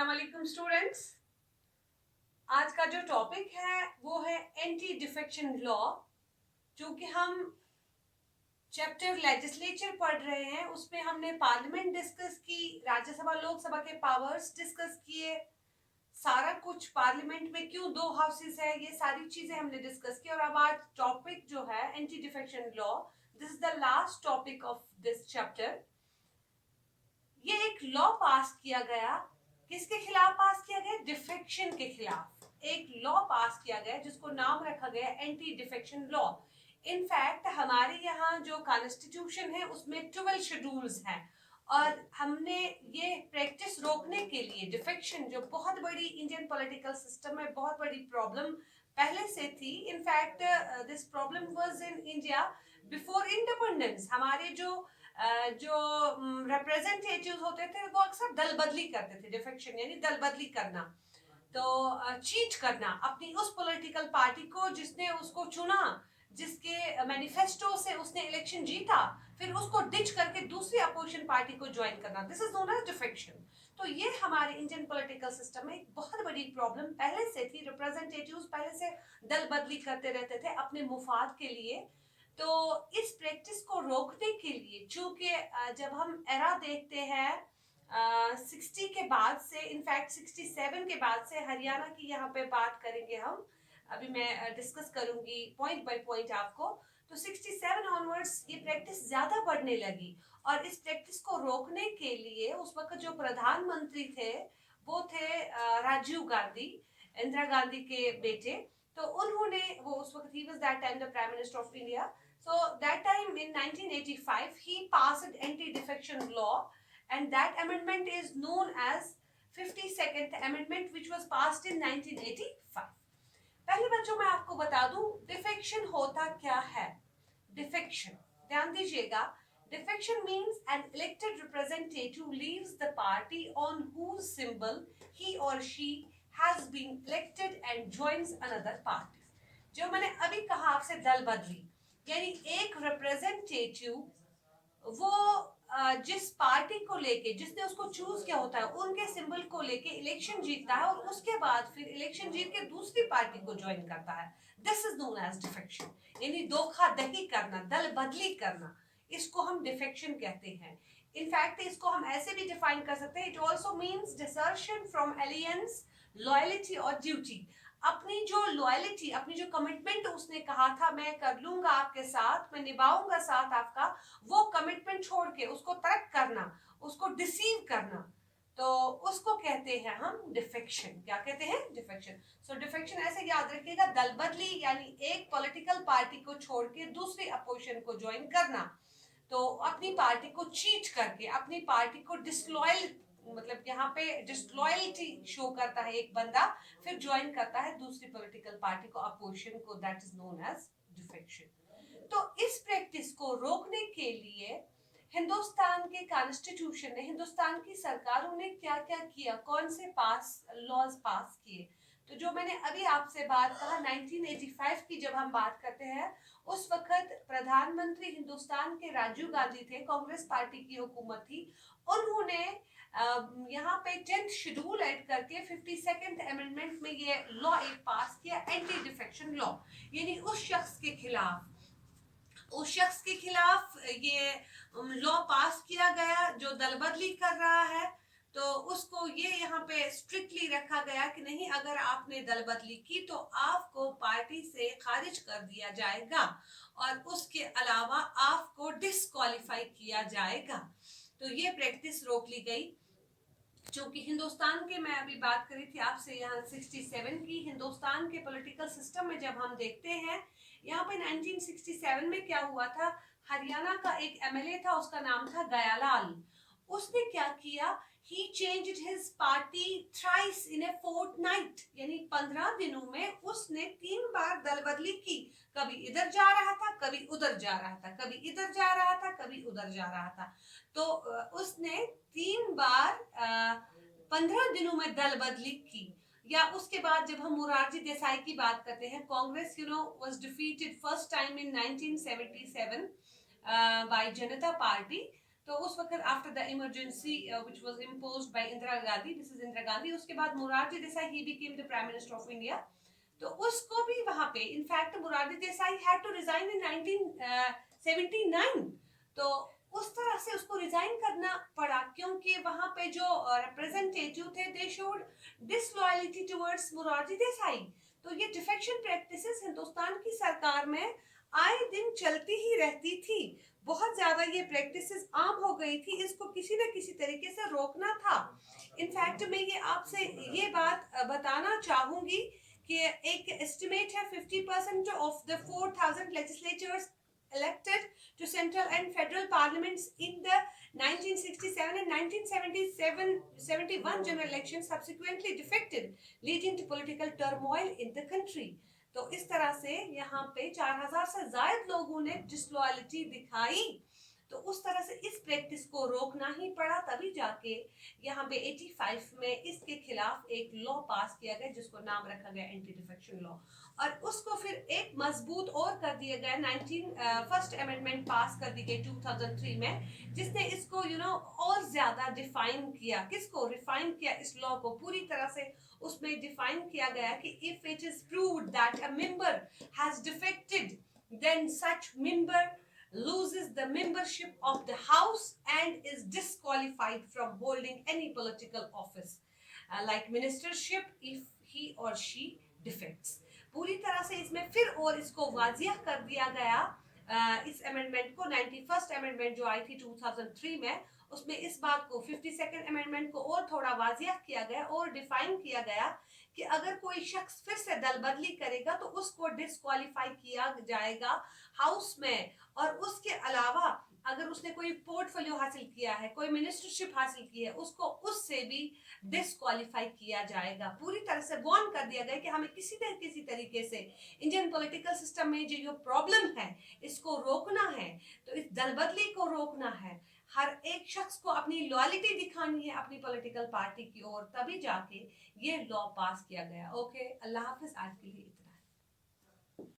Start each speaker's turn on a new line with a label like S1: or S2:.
S1: अस्सलाम वालेकुम स्टूडेंट्स। आज का जो टॉपिक है वो है एंटी डिफेक्शन लॉ। जो कि हम चैप्टर लेजिस्लेचर पढ़ रहे हैं, उसमें हमने पार्लियामेंट डिस्कस की, राज्यसभा लोकसभा के पावर्स डिस्कस किए, सारा कुछ पार्लियामेंट में क्यों दो हाउसेस है, ये सारी चीजें हमने डिस्कस की। और अब आज टॉपिक जो है anti defection law, this is the last topic of this chapter. ये एक लॉ पास किया गया, किसके खिलाफ पास किया गया? डिफेक्शन के खिलाफ एक लॉ पास किया गया जिसको नाम रखा गया एंटी डिफेक्शन लॉ। इनफैक्ट हमारे यहाँ जो कॉन्स्टिट्यूशन है उसमें 12 शेड्यूल्स हैं, और हमने ये प्रैक्टिस रोकने के लिए डिफेक्शन, जो बहुत बड़ी इंडियन पॉलिटिकल सिस्टम में बहुत बड़ी प्रॉब्लम पहले से थी। In fact this problem was in India before independence. हमारे जो रिप्रेजेंटेटिव्स होते थे वो अक्सर दल बदली करते थे। डिफेक्शन यानी दल बदली करना, तो चीट करना अपनी उस पॉलिटिकल पार्टी को जिसने उसको चुना, जिसके मैनिफेस्टो से उसने इलेक्शन जीता, फिर उसको डिच करके दूसरी अपोजिशन पार्टी को ज्वाइन करना, this is known as defection. तो ये हमारे इंडियन पॉलिटिकल सिस्टम में एक बहुत बड़ी प्रॉब्लम पहले से थी। रिप्रेजेंटेटिव्स पहले से दल बदली करते रहते थे अपने मुफाद के लिए। तो इस प्रैक्टिस को रोकने के लिए, चूंकि जब हम एरा देखते हैं 60 के बाद से, इनफैक्ट 67 के बाद से, हरियाणा की यहाँ पे बात करेंगे हम, अभी मैं डिस्कस करूंगी पॉइंट बाय पॉइंट आपको। तो 67 ऑनवर्ड्स ये प्रैक्टिस ज्यादा बढ़ने लगी, और इस प्रैक्टिस को रोकने के लिए उस वक्त जो प्रधानमंत्री थे वो थे राजीव गांधी, इंदिरा गांधी के बेटे। तो उन्होंने, वो उस वक्त, he was that time the prime minister of India. So that time in 1985 he passed anti-defection law, and that amendment is known as 52nd amendment which was passed in 1985. पहले बच्चों मैं आपको बता दूं डिफेक्शन होता क्या है। डिफेक्शन ध्यान दीजिएगा, defection means an elected representative leaves the party on whose symbol he or she has been elected and joins another party. जो मैंने अभी कहा आपसे दल बदली, यानी एक रिप्रेजेंटेटिव वो जिस पार्टी को लेके, जिसने उसको चूज किया होता है, उनके सिंबल को लेके इलेक्शन जीतता है, और उसके बाद फिर इलेक्शन जीत के दूसरी पार्टी को ज्वाइन करता है। This is known as defection, यानी धोखाधड़ी करना, दल बदली करना, इसको हम डिफेक्शन कहते हैं। इनफैक्ट इसको हम ऐसे भी डिफाइन कर सकते हैं, it also means desertion from aliens, loyalty और ड्यूटी। अपनी जो लॉयलिटी, अपनी जो कमिटमेंट उसने कहा था मैं कर लूंगा आपके साथ, मैं निभाऊंगा साथ आपका, वो कमिटमेंट छोड़ के उसको तर्क करना, उसको डिसीव करना, तो उसको कहते हैं हम डिफेक्शन। क्या कहते हैं? डिफेक्शन। सो डिफेक्शन ऐसे याद रखिएगा, दल बदली यानी एक पॉलिटिकल पार्टी को छोड़ के दूसरी अपोजिशन को ज्वाइन करना, तो अपनी पार्टी को चीट करके, अपनी पार्टी को डिसलॉयल, मतलब यहाँ पे डिसलॉयल्टी शो करता है एक बंदा, फिर ज्वाइन करता है दूसरी पॉलिटिकल पार्टी को, अपोजिशन को, that is known as defection. तो इस प्रैक्टिस को रोकने के लिए हिंदुस्तान के कॉन्स्टिट्यूशन ने, हिंदुस्तान की सरकारों ने क्या क्या किया, कौन से लॉज पास किए। तो जो मैंने अभी आपसे बात कहा 1985 की जब हम बात करते हैं, उस वक्त प्रधानमंत्री हिंदुस्तान के राजीव गांधी थे, कांग्रेस पार्टी की हुकूमत थी। उन्होंने यहाँ पे 10th शेड्यूल ऐड करके 52nd अमेंडमेंट में ये लॉ एक पास किया, एंटी डिफेक्शन लॉ। यानी उस शख्स के खिलाफ ये लॉ पास किया गया जो दल बदली कर रहा है। तो उसको ये यहाँ पे स्ट्रिक्टली रखा गया कि नहीं, अगर आपने दल बदली की तो आपको पार्टी से खारिज कर दिया जाएगा, और उसके अलावा आपको डिस्क्वालीफाई किया जाएगा। तो ये प्रैक्टिस रोक ली गई। क्योंकि हिंदुस्तान के, मैं अभी बात करी थी आपसे यहाँ 67 की, हिंदुस्तान के पॉलिटिकल सिस्टम में जब हम देखते हैं, यहाँ पे 1967 में क्या हुआ था, हरियाणा का एक एमएलए था, उसका नाम था गयालाल। उसने क्या किया, he changed his party thrice in a fortnight, यानी 15 दिनों में उसने 3 बार दल बदली की। कभी इधर जा रहा था, कभी उधर जा रहा था, कभी इधर जा रहा था, कभी उधर जा रहा था। तो उसने 3 बार 15 दिनों में दल बदली की। या उसके बाद जब हम मोरारजी देसाई की बात करते हैं, Congress was defeated first time in 1977 by Janata Party. तो उस वक्त after the emergency which was imposed by Indira Gandhi, Mrs Indira Gandhi, उसके बाद मोरारजी देसाई ही became the prime minister of India. तो उसको भी वहां पे in fact Morarji Desai had to resign in 1979। तो उस तरह से उसको रिजाइन करना पड़ा क्योंकि वहां पे जो रिप्रेजेंटेटिव थे they showed disloyalty towards Morarji Desai. तो ये डिफेक्शन प्रैक्टिसेस हिंदुस्तान की सरकार में आए दिन चलती ही रहती थी। बहुत ज्यादा ये प्रैक्टिसेस आम हो गई थी, इसको किसी न किसी तरीके से रोकना था। इनफैक्ट मैं ये आपसे ये बात बताना चाहूंगी कि एक एस्टिमेट है 50% of the 4000 legislatures elected to central and federal parliaments in the 1967 and 1971 general elections subsequently defected, leading to political turmoil in the country। तो इस तरह से यहाँ पे 4000 से ज्यादा लोगों ने डिसलॉयल्टी दिखाई। तो उस तरह से इस प्रैक्टिस को रोकना ही पड़ा, तभी जाके यहाँ पे 85 में इसके खिलाफ एक लॉ पास किया गया जिसको नाम रखा गया एंटी डिफेक्शन लॉ। और उसको फिर एक मजबूत और कर दिया गया, फर्स्ट अमेंडमेंट पास कर दी गई 2003 में, जिसने इसको और ज्यादा डिफाइन किया, किसको रिफाइन किया, इस लॉ को पूरी तरह से उसमें डिफाइन किया गया कि if it is proved that a member has defected then such member loses the membership of the house and is disqualified from holding any political office like ministership if he or she defects। पूरी तरह से इसमें फिर और इसको वाजिया कर दिया गया इस अमेंडमेंट को, 91st अमेंडमेंट जो आई थी 2003 में, उसमें इस बात को 52nd अमेंडमेंट को और थोड़ा वाजिया किया गया और डिफाइन किया गया कि अगर कोई शख्स फिर से दल बदली करेगा तो उसको डिस्क्वालीफाई किया जाएगा हाउस में। और उसके अलावा अगर उसने कोई पोर्टफोलियो हासिल किया है, कोई मिनिस्टरशिप हासिल की है, उसको उससे भी डिस्क्वालीफाई किया जाएगा। पूरी तरह से वार्न कर दिया गया कि हमें किसी न किसी तरीके से इंडियन पॉलिटिकल सिस्टम में जो प्रॉब्लम है इसको रोकना है, तो इस दल बदली को रोकना है। हर एक शख्स को अपनी लॉयल्टी दिखानी है अपनी पॉलिटिकल पार्टी की ओर, तभी जाके ये लॉ पास किया गया। ओके, अल्लाह हाफिज, आज के लिए इतना।